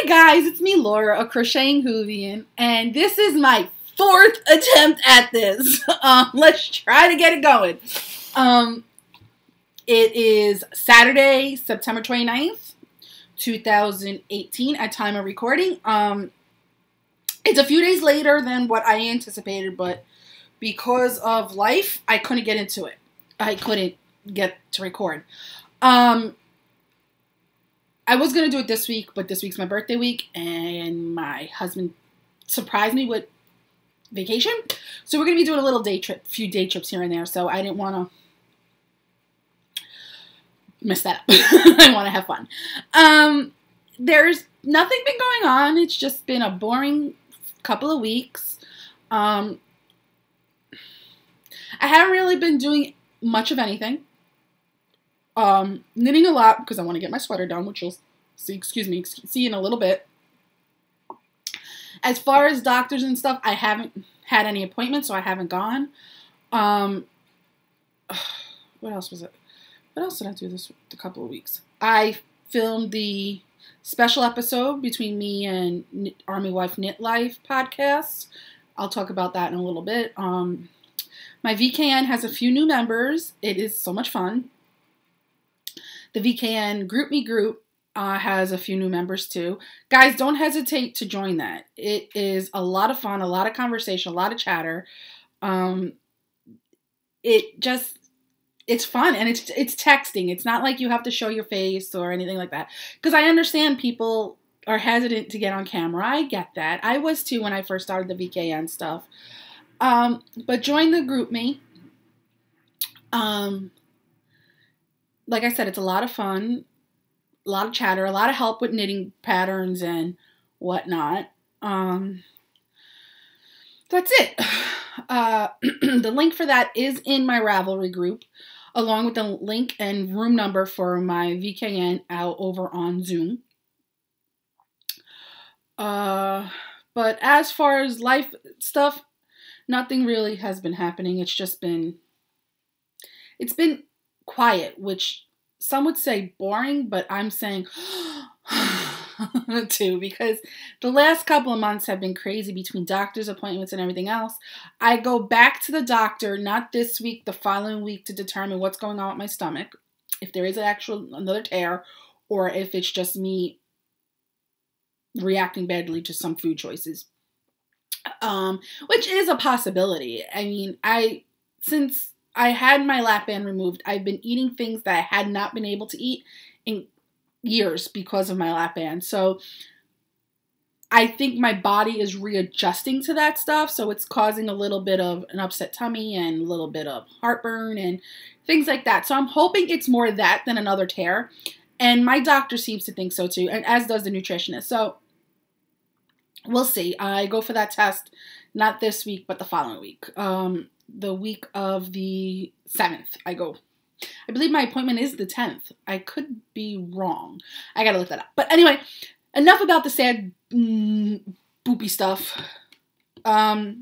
Hey guys, it's me Laura of Crocheting Whovian, and this is my fourth attempt at this. Let's try to get it going. It is Saturday, September 29th, 2018 at time of recording. It's a few days later than what I anticipated, but because of life, I couldn't get into it. I couldn't get to record. I was going to do it this week, but this week's my birthday week, and my husband surprised me with vacation. So we're going to be doing a little few day trips here and there, so I didn't want to mess that up. I want to have fun. There's nothing been going on. It's just been a boring couple of weeks. I haven't really been doing much of anything. Knitting a lot because I want to get my sweater done, which you'll see in a little bit. As far as doctors and stuff, I haven't had any appointments, so I haven't gone. What else was it? What else did I do this a couple of weeks? I filmed the special episode between me and Army Wife Knit Life podcast. I'll talk about that in a little bit. My VKN has a few new members. It is so much fun. The VKN Group Me group has a few new members too. Guys, don't hesitate to join that. It is a lot of fun, a lot of conversation, a lot of chatter. It's fun, and it's texting. It's not like you have to show your face or anything like that. Because I understand people are hesitant to get on camera. I get that. I was too when I first started the VKN stuff. But join the Group Me. Like I said, it's a lot of fun, a lot of chatter, a lot of help with knitting patterns and whatnot. That's it. The link for that is in my Ravelry group, along with the link and room number for my VKN out over on Zoom. But as far as life stuff, nothing really has been happening. It's been quiet, which some would say boring, but I'm saying too, because the last couple of months have been crazy between doctor's appointments and everything else. I go back to the doctor, not this week, the following week, to determine what's going on with my stomach, if there is another tear, or if it's just me reacting badly to some food choices, which is a possibility. I mean, since I had my lap band removed, I've been eating things that I had not been able to eat in years because of my lap band. So I think my body is readjusting to that stuff. So it's causing a little bit of an upset tummy and a little bit of heartburn and things like that. So I'm hoping it's more that than another tear. And my doctor seems to think so too, and as does the nutritionist. So we'll see. I go for that test, not this week, but the following week. The week of the 7th, I go. I believe my appointment is the 10th. I could be wrong. I gotta look that up. But anyway, enough about the sad, boopy stuff. We're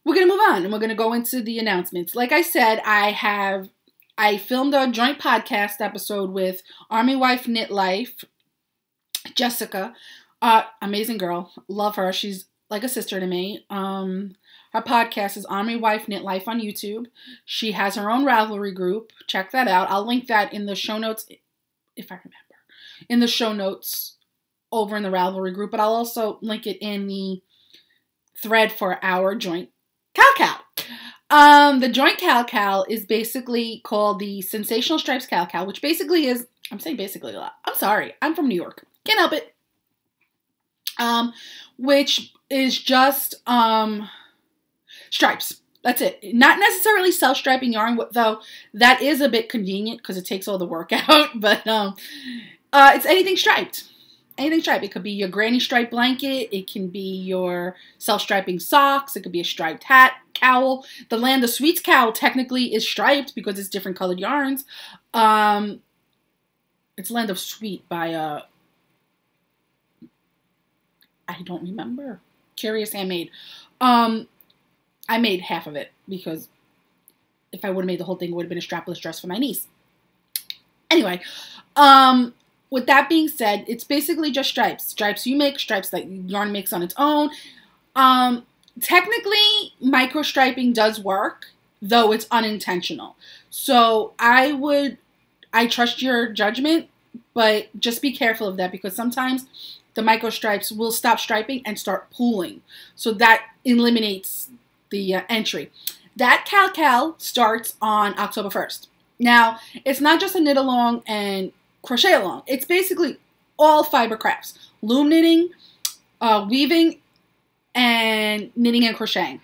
gonna move on, and we're gonna go into the announcements. Like I said, I filmed a joint podcast episode with Army Wife Knit Life, Jessica. Amazing girl. Love her. She's like a sister to me. Her podcast is Army Wife Knit Life on YouTube. She has her own Ravelry group. Check that out. I'll link that in the show notes, if I remember. In the show notes over in the Ravelry group. But I'll also link it in the thread for our joint Cal. The joint Cal is basically called the Sensational Stripes Cal, which basically is, I'm saying basically a lot. I'm sorry. I'm from New York. Can't help it. Which is just stripes. That's it. Not necessarily self-striping yarn, though that is a bit convenient because it takes all the work out. But it's anything striped. Anything striped. It could be your granny stripe blanket. It can be your self-striping socks. It could be a striped hat, cowl. The Land of Sweets cowl technically is striped because it's different colored yarns. It's Land of Sweet by I don't remember. Curious Handmade. I made half of it because if I would have made the whole thing, it would have been a strapless dress for my niece. Anyway, with that being said, it's basically just stripes. Stripes you make, stripes that yarn makes on its own. Technically, micro striping does work, though it's unintentional. So I trust your judgment, but just be careful of that, because sometimes the micro stripes will stop striping and start pooling. So that eliminates the entry. That cal starts on October 1st. Now, it's not just a knit along and crochet along. It's basically all fiber crafts. Loom knitting, weaving, and knitting and crocheting.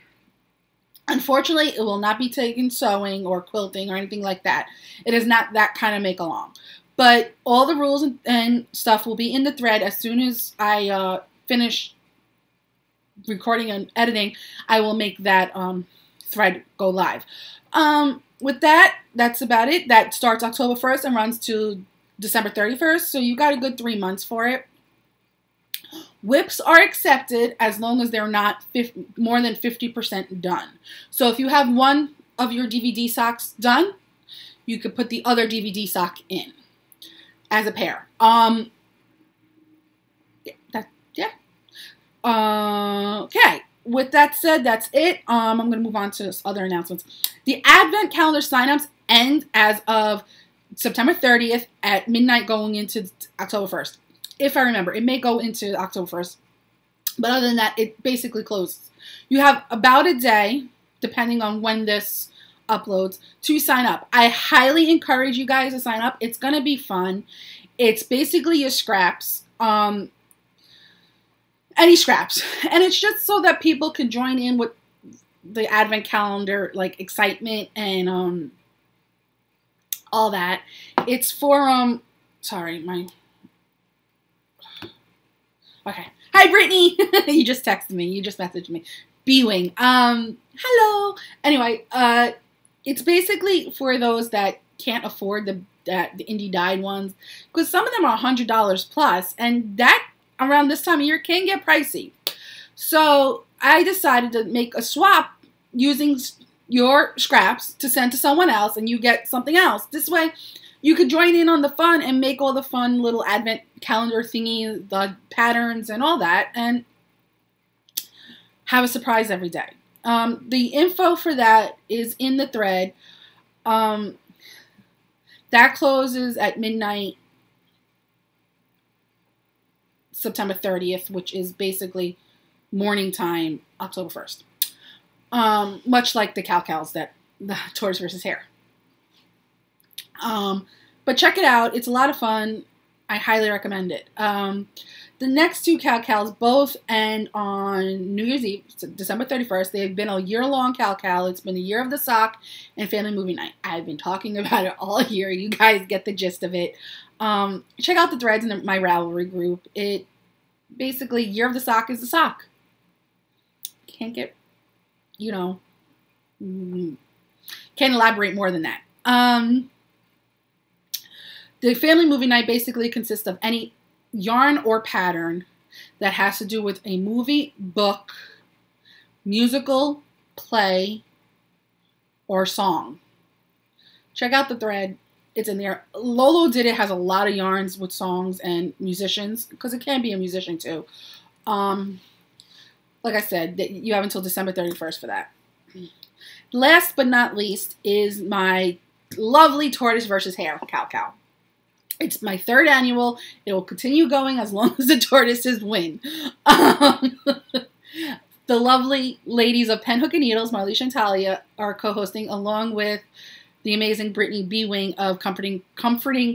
Unfortunately, it will not be taking sewing or quilting or anything like that. It is not that kind of make along. But all the rules and stuff will be in the thread. As soon as I finish recording and editing, I will make that thread go live. With that, that's about it. That starts October 1st and runs to December 31st. So you got a good 3 months for it. WIPs are accepted as long as they're not more than 50% done. So if you have one of your DVD socks done, you could put the other DVD sock in as a pair. Okay. With that said, that's it. I'm going to move on to other announcements. The Advent calendar signups end as of September 30th at midnight going into October 1st. If I remember, it may go into October 1st. But other than that, it basically closes. You have about a day, depending on when this uploads, to sign up. I highly encourage you guys to sign up. It's going to be fun. It's basically your scraps. Any scraps. And it's just so that people can join in with the Advent calendar, like, excitement and all that. It's for, okay. Hi, Brittany. You just texted me. You just messaged me. B-Wing. Hello. Anyway, it's basically for those that can't afford the indie dyed ones, because some of them are $100 plus, and that around this time of year can get pricey. So I decided to make a swap using your scraps to send to someone else, and you get something else. This way, you could join in on the fun and make all the fun little Advent calendar thingy, the patterns and all that, and have a surprise every day. The info for that is in the thread. That closes at midnight, September 30th, which is basically morning time, October 1st. Much like the Cal-Cals, that the Tortoise versus Hare. But check it out. It's a lot of fun. I highly recommend it. The next two Cal-Cals both end on New Year's Eve, December 31st. They've been a year-long Cal-Cal. It's been the year of the sock and family movie night. I've been talking about it all year. You guys get the gist of it. Check out the threads in my Ravelry group. It basically, year of the sock is the sock. Can't get, can't elaborate more than that. The family movie night basically consists of any yarn or pattern that has to do with a movie, book, musical, play, or song. Check out the thread. It's in there. Lolo Did It has a lot of yarns with songs and musicians, because it can be a musician too. Like I said, you have until December 31st for that. Last but not least is my lovely Tortoise versus Hare Cal-Cal. It's my third annual. It will continue going as long as the tortoises win. The lovely ladies of Pen Hook and Needles, Marlisha and Talia, are co-hosting, along with the amazing Brittany B-Wing of Comforting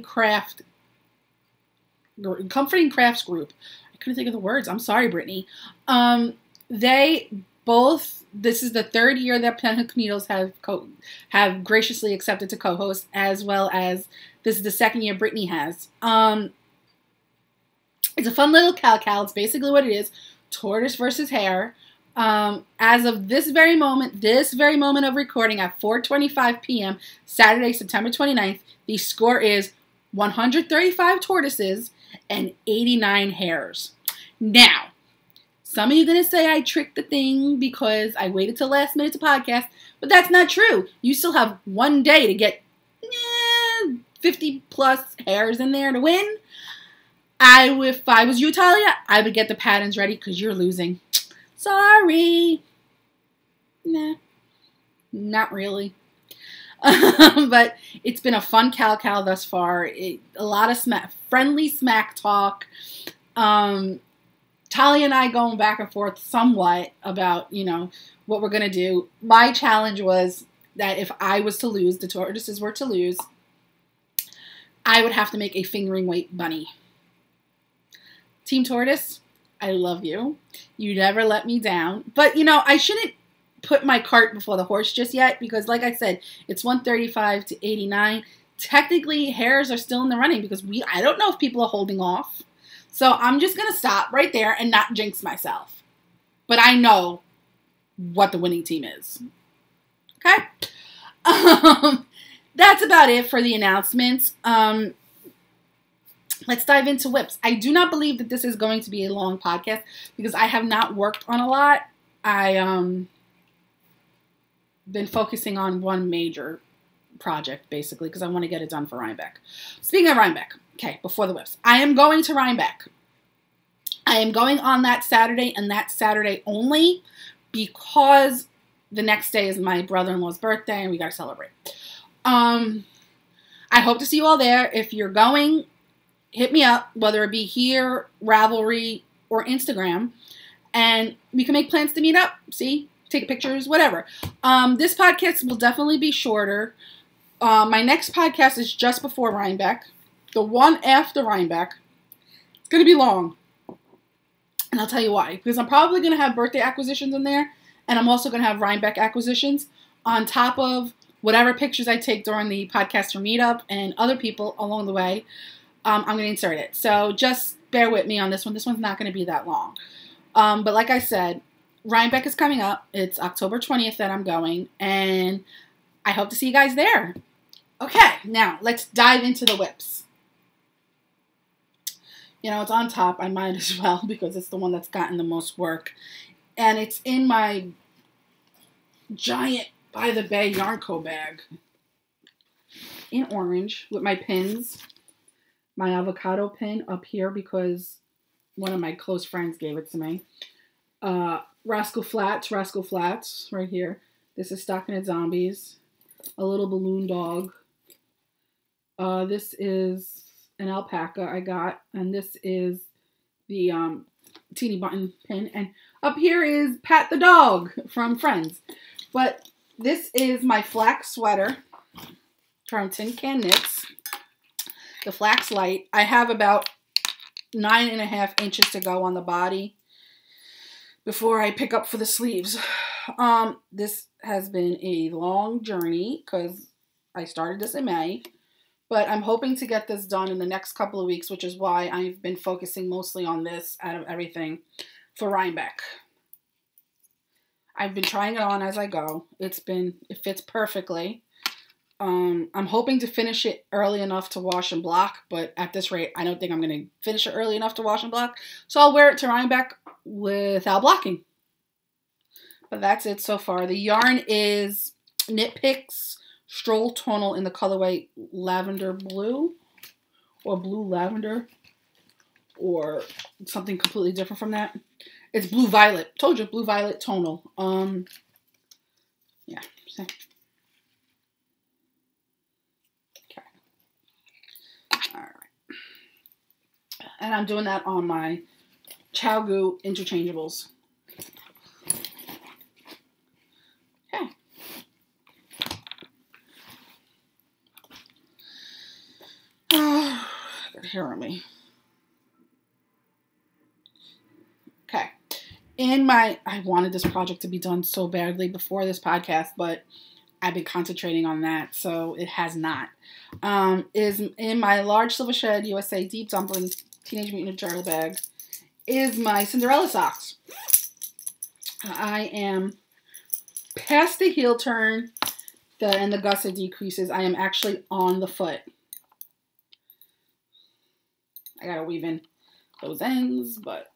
Crafts Group. I couldn't think of the words. I'm sorry, Brittany. They both, this is the third year that Pen Hook and Needles have graciously accepted to co-host, as well as this is the second year Brittany has. It's a fun little Cal-Cal. It's basically what it is. Tortoise versus Hare. As of this very moment of recording at 4:25 p.m., Saturday, September 29th, the score is 135 tortoises and 89 hares. Now, some of you are going to say I tricked the thing because I waited till last minute to podcast, but that's not true. You still have one day to get 50 plus hares in there to win. If I was you, Talia, I would get the patterns ready because you're losing. Sorry. Nah, not really. But it's been a fun cal thus far. A lot of friendly smack talk. Talia and I going back and forth somewhat about, what we're going to do. My challenge was that if I was to lose, the tortoises were to lose, I would have to make a fingering weight bunny. Team Tortoise, I love you. You never let me down. But, I shouldn't put my cart before the horse just yet because, like I said, it's 135 to 89. Technically, hares are still in the running because I don't know if people are holding off. So I'm just going to stop right there and not jinx myself. But I know what the winning team is. Okay? That's about it for the announcements. Let's dive into whips. I do not believe that this is going to be a long podcast because I have not worked on a lot. I been focusing on one major project, basically, because I want to get it done for Rhinebeck. Speaking of Rhinebeck, okay, before the whips, I am going to Rhinebeck. I am going on that Saturday and that Saturday only because the next day is my brother-in-law's birthday and we got to celebrate. I hope to see you all there. If you're going, hit me up, whether it be here, Ravelry, or Instagram, and we can make plans to meet up. See? Take pictures, whatever. This podcast will definitely be shorter. My next podcast is just before Rhinebeck. The one after Rhinebeck, it's going to be long. And I'll tell you why. Because I'm probably going to have birthday acquisitions in there. And I'm also going to have Rhinebeck acquisitions on top of whatever pictures I take during the podcaster meetup and other people along the way. I'm going to insert it. So just bear with me on this one. This one's not going to be that long. But like I said, Rhinebeck is coming up. It's October 20th that I'm going. And I hope to see you guys there. Okay, now let's dive into the whips. It's on top. I might as well because it's the one that's gotten the most work. And it's in my giant By the Bay Yarn Co. bag. In orange with my pins. My avocado pin up here because one of my close friends gave it to me. Rascal Flats right here. This is Stockinette Zombies. A little balloon dog. This is an alpaca I got. And this is the teeny button pin. And up here is Pat the dog from Friends. But this is my flax sweater from Tin Can Knits. The flax light. I have about 9.5 inches to go on the body before I pick up for the sleeves. This has been a long journey because I started this in May, but I'm hoping to get this done in the next couple of weeks, which is why I've been focusing mostly on this out of everything for Rhinebeck. I've been trying it on as I go. It fits perfectly. I'm hoping to finish it early enough to wash and block, but at this rate, I don't think I'm going to finish it early enough to wash and block. So I'll wear it to Rhinebeck without blocking. But that's it so far. The yarn is Knit Picks Stroll Tonal in the colorway Lavender Blue or Blue Lavender or something completely different from that. It's Blue Violet. Told you, Blue Violet Tonal. Yeah. Okay. All right. And I'm doing that on my Chowgoo interchangeables. Okay. Got hair on me. Okay. I wanted this project to be done so badly before this podcast, but I've been concentrating on that, so it has not. Is in my large Silver Shed USA Deep Dumpling Teenage Mutant Ninja Turtle bag is my Cinderella socks. I am past the heel turn and the gusset decreases. I am actually on the foot. I gotta weave in those ends, but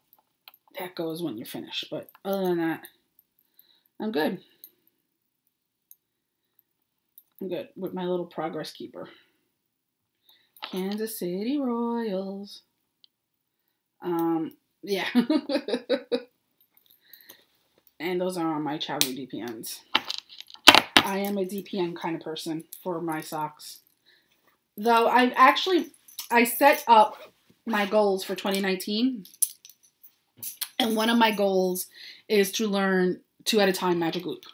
that goes when you're finished. But other than that, I'm good. I'm good with my little progress keeper. Kansas City Royals. Yeah. And those are on my Chowder DPNs. I am a DPN kind of person for my socks. Though I set up my goals for 2019. And one of my goals is to learn 2 at a time magic loop.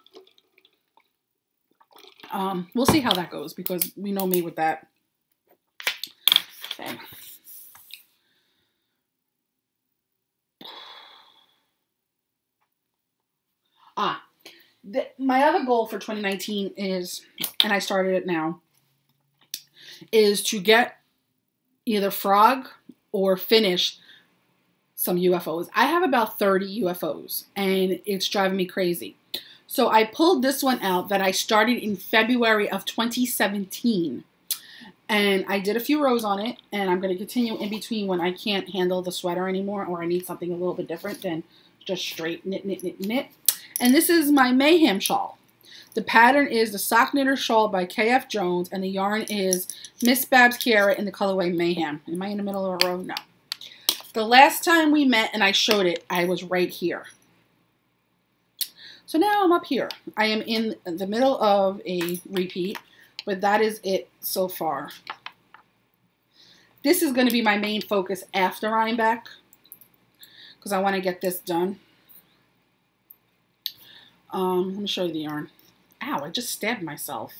We'll see how that goes because we know me with that. Okay. My other goal for 2019 is, and I started it now, is to get either frog or finish some UFOs. I have about 30 UFOs and it's driving me crazy. So I pulled this one out that I started in February of 2017. And I did a few rows on it, and I'm going to continue in between when I can't handle the sweater anymore or I need something a little bit different than just straight knit, knit, knit, knit. And this is my Mayhem shawl. The pattern is the Sock Knitter Shawl by KF Jones, and the yarn is Miss Babs Kiara in the colorway Mayhem. Am I in the middle of a row? No. The last time we met and I showed it, I was right here. So now I'm up here. I am in the middle of a repeat, but that is it so far. This is going to be my main focus after I'm back because I want to get this done. Let me show you the yarn. Ow, I just stabbed myself.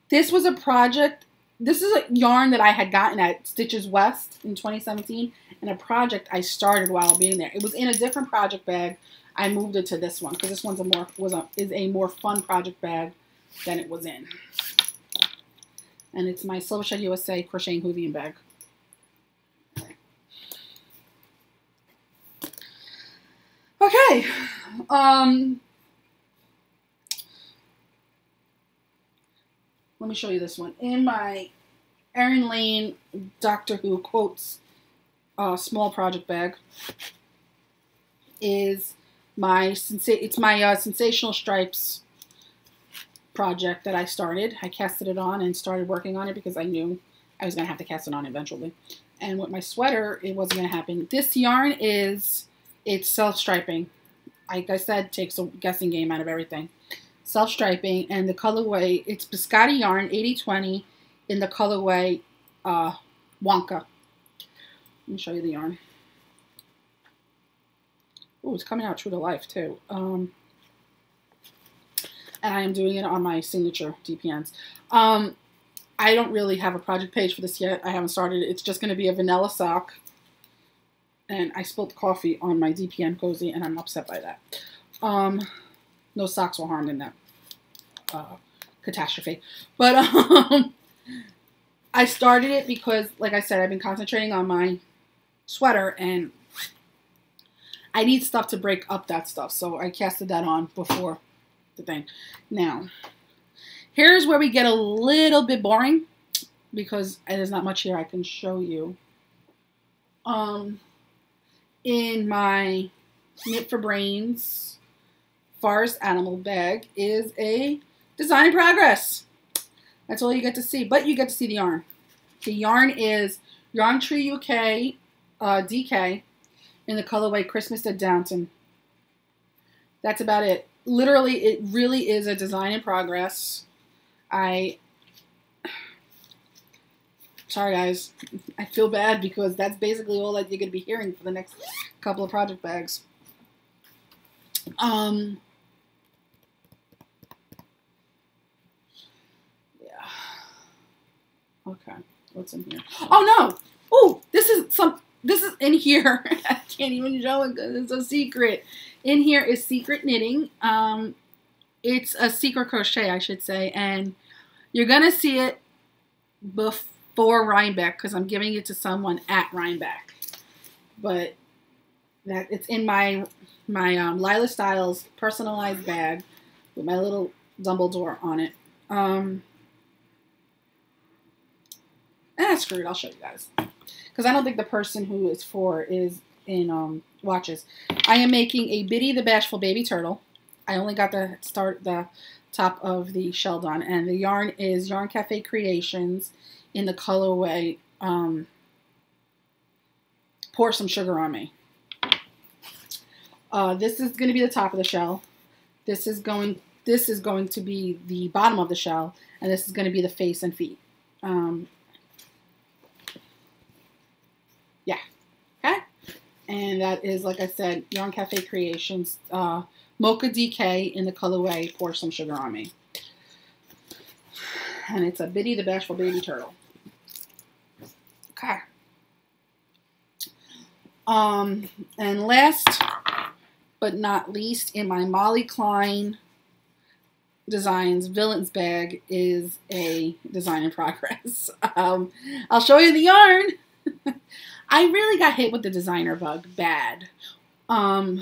This was a project. This is a yarn that I had gotten at Stitches West in 2017, and a project I started while being there. It was in a different project bag. I moved it to this one because this one's is a more fun project bag than it was in. And it's my Silvershed USA Crocheting Whovian bag. Okay. Let me show you this one. In my Erin Lane Doctor Who quotes small project bag is my Sensational Stripes project that I started. I casted it on and started working on it because I knew I was going to have to cast it on eventually. And with my sweater, it wasn't going to happen. This yarn it's self-striping. Like I said, takes a guessing game out of everything. Self-striping, and the colorway, it's Biscotti yarn, 80/20, in the colorway Wonka. Let me show you the yarn. Oh, it's coming out true to life, too. And I am doing it on my signature DPNs. I don't really have a project page for this yet. I haven't started it. It's just going to be a vanilla sock. And I spilled coffee on my DPN cozy, and I'm upset by that. No socks were harmed in that catastrophe. But I started it because, like I said, I've been concentrating on my sweater, and I need stuff to break up that stuff. So I casted that on before the thing. Now, here's where we get a little bit boring because there's not much here I can show you. In my Knit for Brains Forest Animal bag is a design in progress. That's all you get to see, but you get to see the yarn. The yarn is Yarn Tree UK DK in the colorway Christmas at Downton. That's about it. Literally, it really is a design in progress. Sorry guys, I feel bad because that's basically all that you're going to be hearing for the next couple of project bags. Yeah. Okay, what's in here? Oh no! Oh, this is in here. I can't even show it because it's a secret. In here is secret knitting. It's a secret crochet, I should say, and you're going to see it before Rhinebeck because I'm giving it to someone at Rhinebeck. But that it's in my Lila Styles personalized bag with my little Dumbledore on it. Screw it, I'll show you guys. Because I don't think the person who is for is in watches. I am making a Biddy the Bashful Baby Turtle. I only got the top of the shell done, and the yarn is Yarn Cafe Creations in the colorway Pour Some Sugar on Me. This is going to be the top of the shell. This is going to be the bottom of the shell, and this is going to be the face and feet. Yeah. Okay. And that is, like I said, Yarn Cafe Creations Mocha DK in the colorway Pour Some Sugar on Me. And it's a Biddy the Bashful Baby Turtle. Okay. And last but not least, in my Molly Klein Designs Villains bag is a design in progress. I'll show you the yarn. I really got hit with the designer bug bad. Yeah.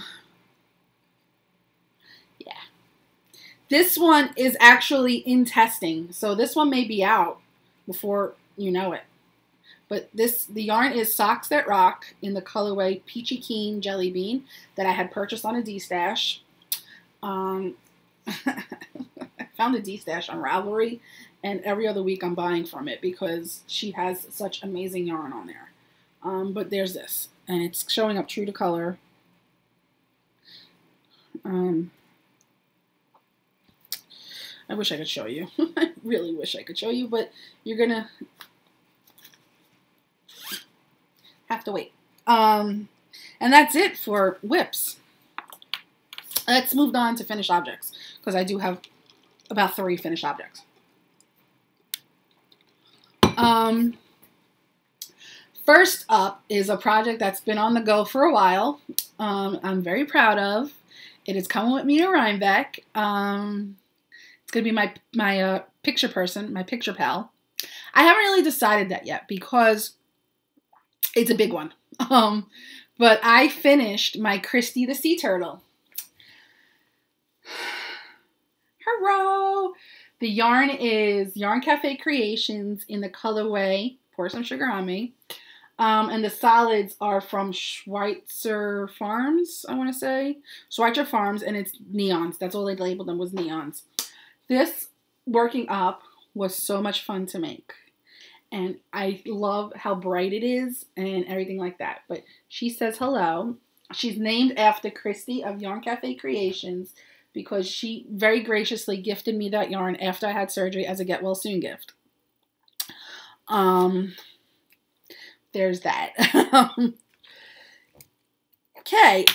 This one is actually in testing, so this one may be out before you know it. But the yarn is Socks That Rock in the colorway Peachy Keen Jelly Bean that I had purchased on a D-stash. I found a D-stash on Ravelry, and every other week I'm buying from it because she has such amazing yarn on there. But there's this, and it's showing up true to color. I wish I could show you. I really wish I could show you, but you're gonna have to wait. And that's it for whips. Let's move on to finished objects, because I do have about 3 finished objects. First up is a project that's been on the go for a while. I'm very proud of. It is coming with me to Rhinebeck. It's going to be my picture person, my picture pal. I haven't really decided that yet because it's a big one. But I finished my Christy the Sea Turtle. Hurrah! The yarn is Yarn Cafe Creations in the colorway Pour Some Sugar on Me. And the solids are from Schweitzer Farms, I want to say. Schweitzer Farms, and it's neons. That's all they labeled them, was neons. This working up was so much fun to make. And I love how bright it is and everything like that. But she says hello. She's named after Christy of Yarn Cafe Creations because she very graciously gifted me that yarn after I had surgery as a get well soon gift. There's that. Okay,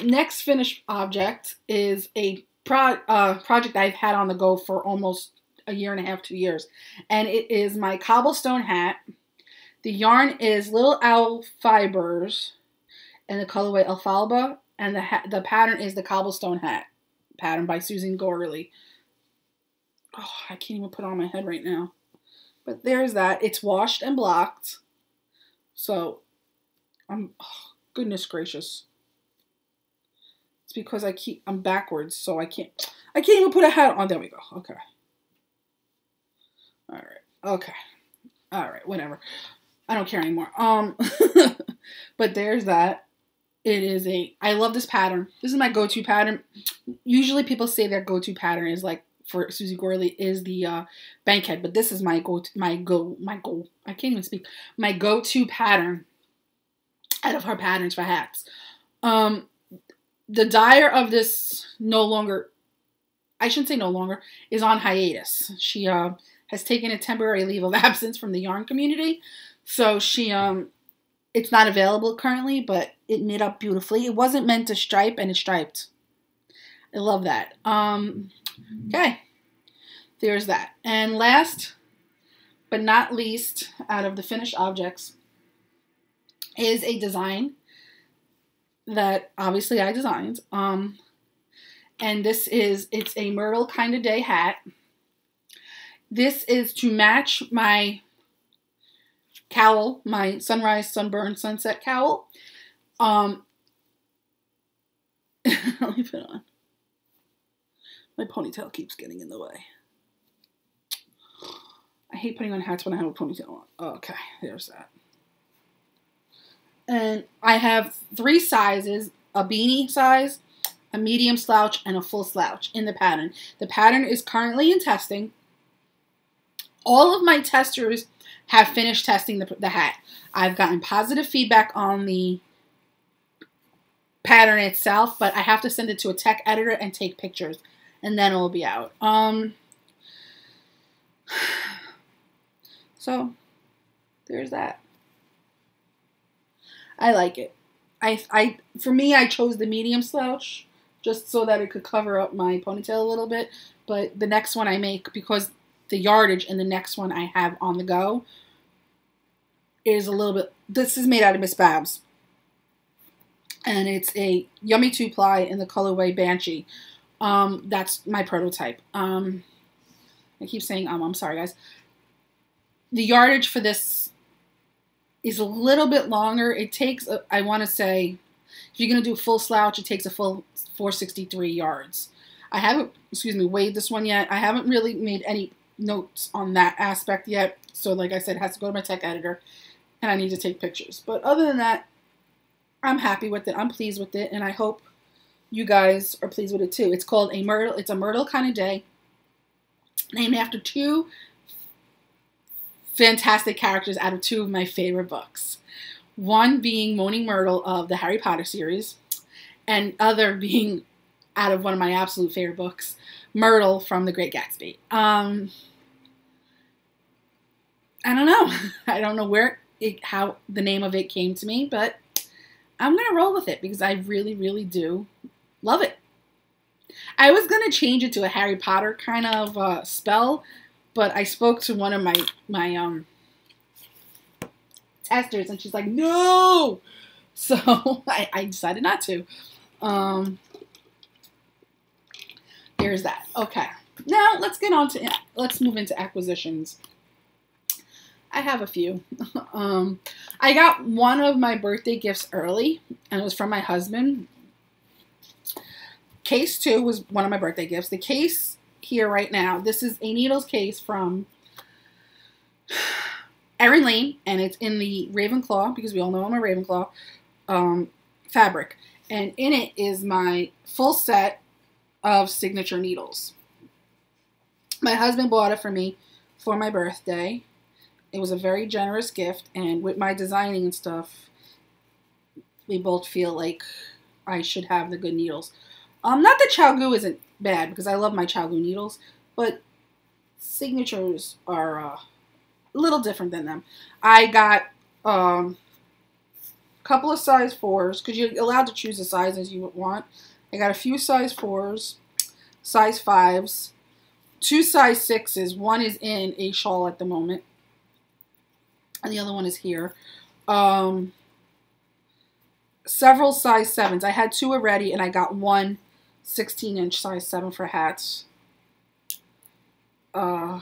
next finished object is a project I've had on the go for almost a year and a half, 2 years. And it is my cobblestone hat. The yarn is Little Owl Fibers in the colorway Alfalfa. And the pattern is the cobblestone hat pattern by Susan Gorley. Oh, I can't even put it on my head right now. But there's that. It's washed and blocked. So, oh, goodness gracious. It's because I'm backwards, so I can't even put a hat on. There we go. Okay. All right. Okay. All right. Whatever. I don't care anymore. But there's that. It is I love this pattern. This is my go-to pattern. Usually people say their go-to pattern is like, for Susie Gorley, is the bankhead, but this is my go-to pattern out of her patterns for hats. The dyer of this I shouldn't say no longer, is on hiatus. She has taken a temporary leave of absence from the yarn community, so she it's not available currently, but it knit up beautifully. It wasn't meant to stripe, and it striped. I love that. Okay, there's that. And last but not least, out of the finished objects, is a design that obviously I designed. And it's a Myrtle Kind of Day hat. This is to match my cowl, my sunrise, sunburn, sunset cowl. Let me put it on. My ponytail keeps getting in the way. I hate putting on hats when I have a ponytail on. Okay, there's that. And I have 3 sizes: a beanie size, a medium slouch, and a full slouch in the pattern. The pattern is currently in testing. All of my testers have finished testing the hat. I've gotten positive feedback on the pattern itself, but I have to send it to a tech editor and take pictures, and then it will be out. So there's that. I like it. For me, I chose the medium slouch just so that it could cover up my ponytail a little bit. But the next one I make, because the yardage in the next one I have on the go is a little bit, this is made out of Miss Babs. And it's a Yummy 2-ply in the colorway Banshee. That's my prototype. I keep saying I'm sorry guys. The yardage for this is a little bit longer. It takes, I want to say, if you're going to do a full slouch, it takes a full 463 yards. I haven't, weighed this one yet. I haven't really made any notes on that aspect yet. So like I said, it has to go to my tech editor, and I need to take pictures. But other than that, I'm happy with it. I'm pleased with it, and I hope you guys are pleased with it too. It's called a Myrtle. It's a Myrtle kind of day, named after two fantastic characters out of two of my favorite books. One being Moaning Myrtle of the Harry Potter series, and other being out of one of my absolute favorite books, Myrtle from The Great Gatsby. I don't know. I don't know how the name of it came to me, but I'm going to roll with it because I really, really do love it. I was going to change it to a Harry Potter kind of spell, but I spoke to one of my testers, and she's like, no! So I decided not to. There's that. Okay. Now let's move into acquisitions. I have a few. I got one of my birthday gifts early, and it was from my husband. Case 2 was one of my birthday gifts. The case here right now, this is a needles case from Erin Lane, and it's in the Ravenclaw, because we all know I'm a Ravenclaw, fabric. And in it is my full set of signature needles. My husband bought it for me for my birthday. It was a very generous gift, and with my designing and stuff, we both feel like I should have the good needles. Not that ChiaoGoo isn't bad, because I love my ChiaoGoo needles, but signatures are a little different than them. I got a couple of size 4s, because you're allowed to choose the sizes you want. I got a few size 4s, size 5s, 2 size 6s. One is in a shawl at the moment, and the other one is here. Several size 7s. I had 2 already, and I got one 16-inch size 7 for hats. Then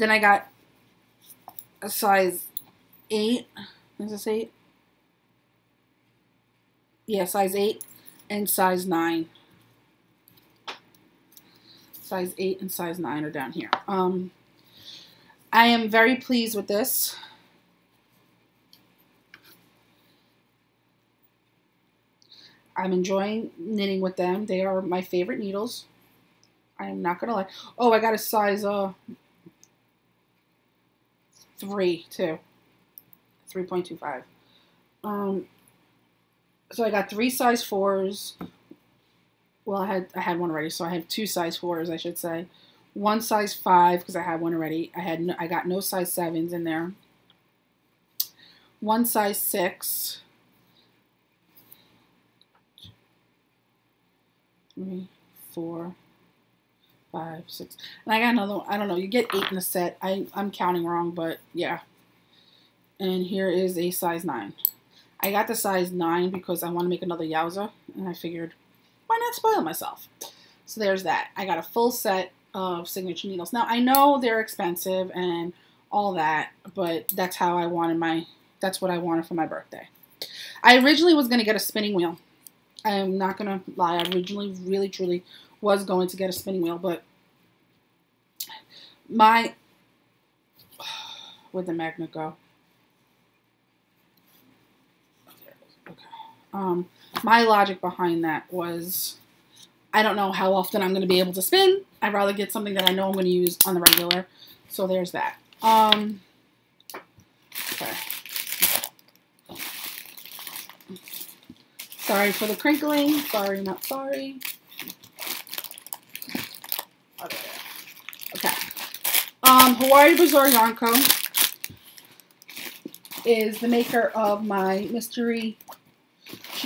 I got a size 8. Is this 8? Yeah, size 8 and size 9. Size 8 and size 9 are down here. I am very pleased with this. I'm enjoying knitting with them. They are my favorite needles. I'm not gonna lie. Oh, I got a size 3 too. 3.25. So I got 3 size 4s. Well, I had one already, so I have 2 size 4s, I should say. 1 size 5 because I had one already. I got no size 7s in there. 1 size 6. 3, 4, 5, 6. And I got another one. I don't know. You get 8 in a set. I'm counting wrong, but yeah. And here is a size 9. I got the size 9 because I want to make another Yowza, and I figured, why not spoil myself? So there's that. I got a full set of signature needles. Now, I know they're expensive and all that, but that's how I wanted that's what I wanted for my birthday. I originally was going to get a spinning wheel. I'm not going to lie. I originally really, truly was going to get a spinning wheel, but where'd the magnet go? My logic behind that was, I don't know how often I'm going to be able to spin. I'd rather get something that I know I'm going to use on the regular. So there's that. Okay. Sorry for the crinkling. Sorry, not sorry. Okay. Hawaii Bazaar Yarn Co. is the maker of my mystery.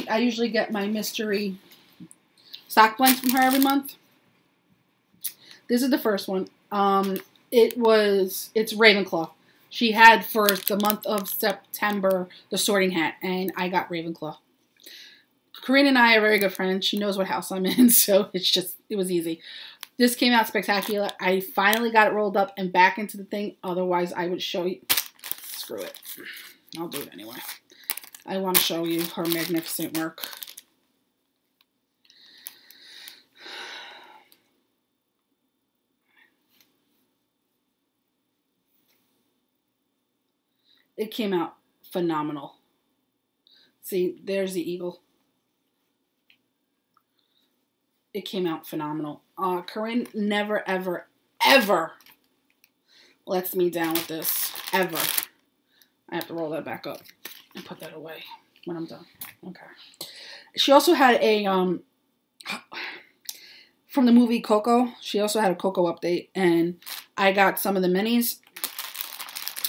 I usually get my mystery sock blanks from her every month. This is the first one. It's Ravenclaw. She had for the month of September the Sorting Hat, and I got Ravenclaw. Corinne and I are very good friends. She knows what house I'm in, so it was easy. This came out spectacular. I finally got it rolled up and back into the thing. Otherwise, I would show you. Screw it. I'll do it anyway. I want to show you her magnificent work. It came out phenomenal. See, there's the eagle. It came out phenomenal. Corinne never, ever, ever lets me down with this. Ever. I have to roll that back up and put that away when I'm done. Okay. She also had a, from the movie Coco, she also had a Coco update, and I got some of the minis.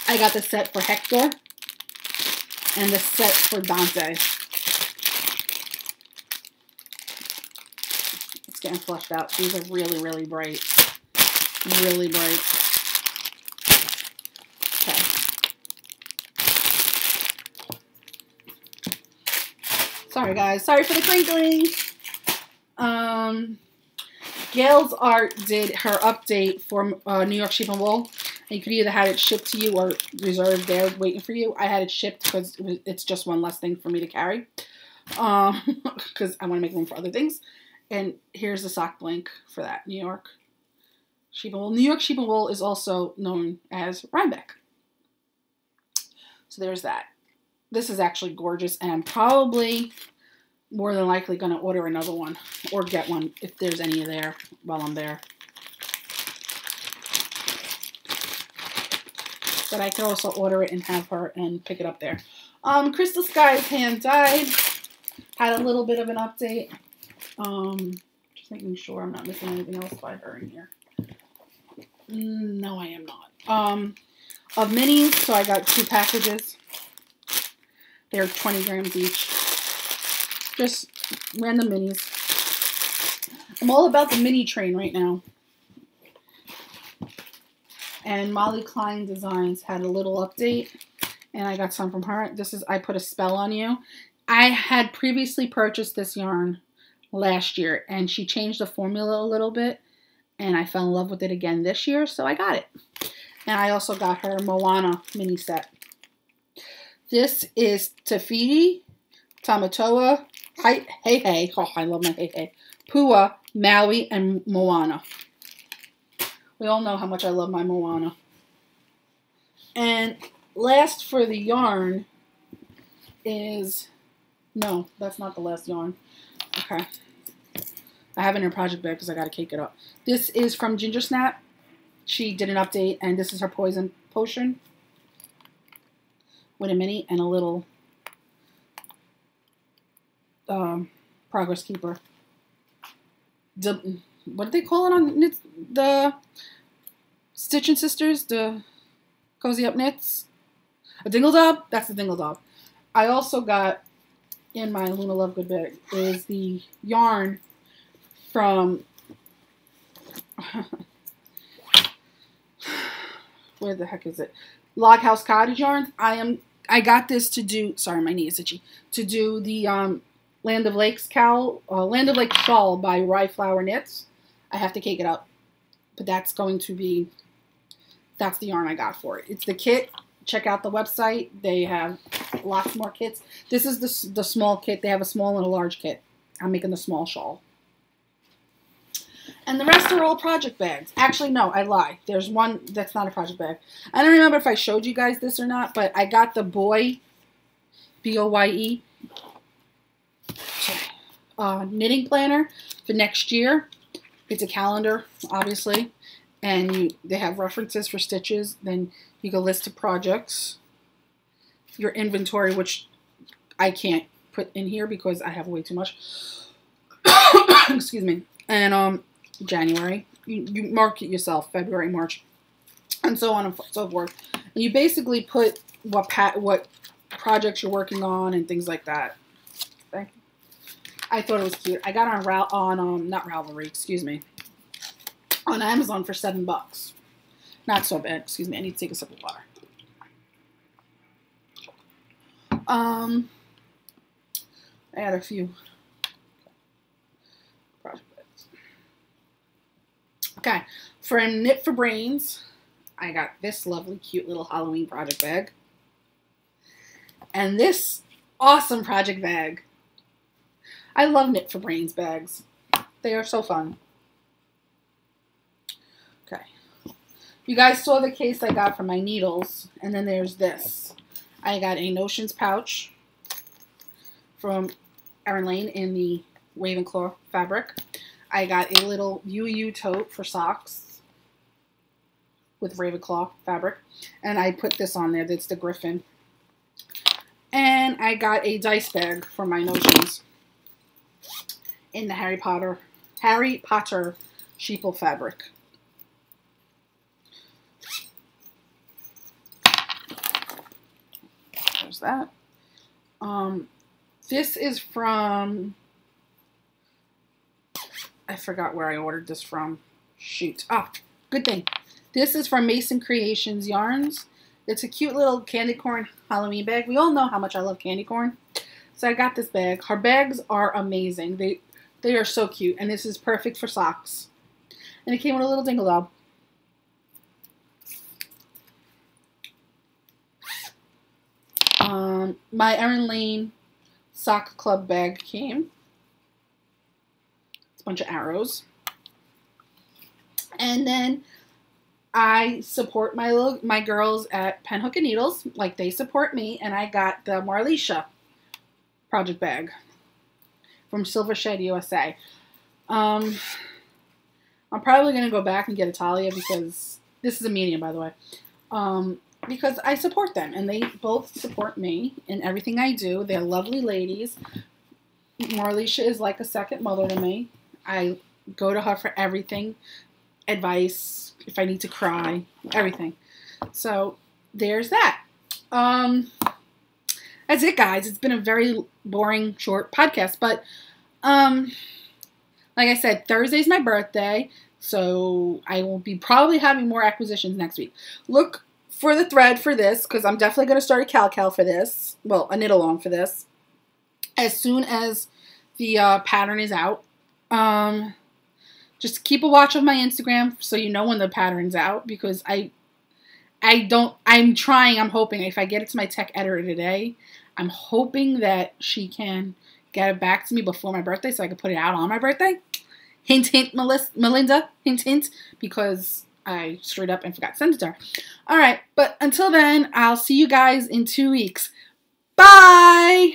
I got the set for Hector and the set for Dante. It's getting flushed out. These are really, really bright. Really bright. Okay. Sorry, guys. Sorry for the crinkling. Gail's Art did her update for New York Sheep and Wool. And you could either have it shipped to you or reserved there waiting for you. I had it shipped because it's just one less thing for me to carry. Because I want to make room for other things. And here's the sock blank for that. New York Sheep and Wool. New York Sheep and Wool is also known as Rhinebeck. So there's that. This is actually gorgeous. And I'm probably more than likely going to order another one. Or get one if there's any there while I'm there. But I could also order it and have her and pick it up there. Crystal Sky's hand dyed. Had a little bit of an update. Just making sure I'm not missing anything else by her in here. No, I am not. Of minis, so I got 2 packages. They're 20 grams each. Just random minis. I'm all about the mini train right now. And Molly Klein Designs had a little update, and I got some from her. This is I Put a Spell on You. I had previously purchased this yarn last year, and she changed the formula a little bit, and I fell in love with it again this year, so I got it. And I also got her Moana mini set. This is Tafiti, Tamatoa, Hey, oh, I love my Hey, Pua, Maui, and Moana. We all know how much I love my Moana. And last for the yarn is... No, that's not the last yarn. Okay. I have it in a project bag because I got to cake it up. This is from Ginger Snap. She did an update, and this is her Poison Potion. With a mini and a little Progress Keeper. What do they call it on knits? The Stitch and Sisters, the Cozy Up Knits. A Dingle Dob? That's the Dingle Dob. I also got in my Luna Lovegood bag is the yarn from where the heck is it? Log House Cottage yarn. I got this to do, sorry, my knee is itchy, to do the Land of Lakes Land of Lakes shawl by Rye Flower Knits. I have to cake it up, but that's going to be, that's the yarn I got for it. It's the kit. Check out the website. They have lots more kits. This is the small kit. They have a small and a large kit. I'm making the small shawl. And the rest are all project bags. Actually, no, I lie. There's one that's not a project bag. I don't remember if I showed you guys this or not, but I got the Boye, B-O-Y-E, knitting planner for next year. It's a calendar, obviously, and they have references for stitches. Then you go list of projects, your inventory, which I can't put in here because I have way too much. Excuse me. And January, you mark it yourself, February, March, and so on and so forth. And you basically put what projects you're working on and things like that. Okay. I thought it was cute. I got on not Ravelry, excuse me, on Amazon for $7. Not so bad. Excuse me. I need to take a sip of water. I had a few project bags. Okay, for Knit for Brains, I got this lovely, cute little Halloween project bag. And this awesome project bag. I love Knit for Brains bags. They are so fun. Okay. You guys saw the case I got for my needles. And then there's this. I got a Notions pouch from Erin Lane in the Ravenclaw fabric. I got a little UU tote for socks with Ravenclaw fabric. And I put this on there. That's the Griffin. And I got a dice bag for my Notions in the Harry Potter sheeple fabric. There's that. This is from, I forgot where I ordered this from. Shoot. Ah, good thing. This is from Mason Creations Yarns. It's a cute little candy corn Halloween bag. We all know how much I love candy corn. So I got this bag. Her bags are amazing. They are so cute. And this is perfect for socks. And it came with a little dingle doll. My Erin Lane sock club bag came. It's a bunch of arrows. And then I support my girls at Pen Hook and Needles, like they support me, and I got the Marlisha project bag from Silver Shed USA. I'm probably going to go back and get a Talia because this is a medium, by the way, because I support them, and they both support me in everything I do. They're lovely ladies. Marlisha is like a second mother to me. I go to her for everything, advice, if I need to cry, everything. So there's that. That's it, guys. It's been a very boring, short podcast, but like I said, Thursday's my birthday, so I will be probably having more acquisitions next week. Look for the thread for this, because I'm definitely going to start a cal for this. Well, a knit along for this. As soon as the pattern is out. Just keep a watch of my Instagram so you know when the pattern's out, because I'm hoping if I get it to my tech editor today, I'm hoping that she can get it back to me before my birthday so I can put it out on my birthday. Hint, hint, Melinda. Hint, hint, because I screwed up and forgot to send it to her. All right, but until then, I'll see you guys in 2 weeks. Bye!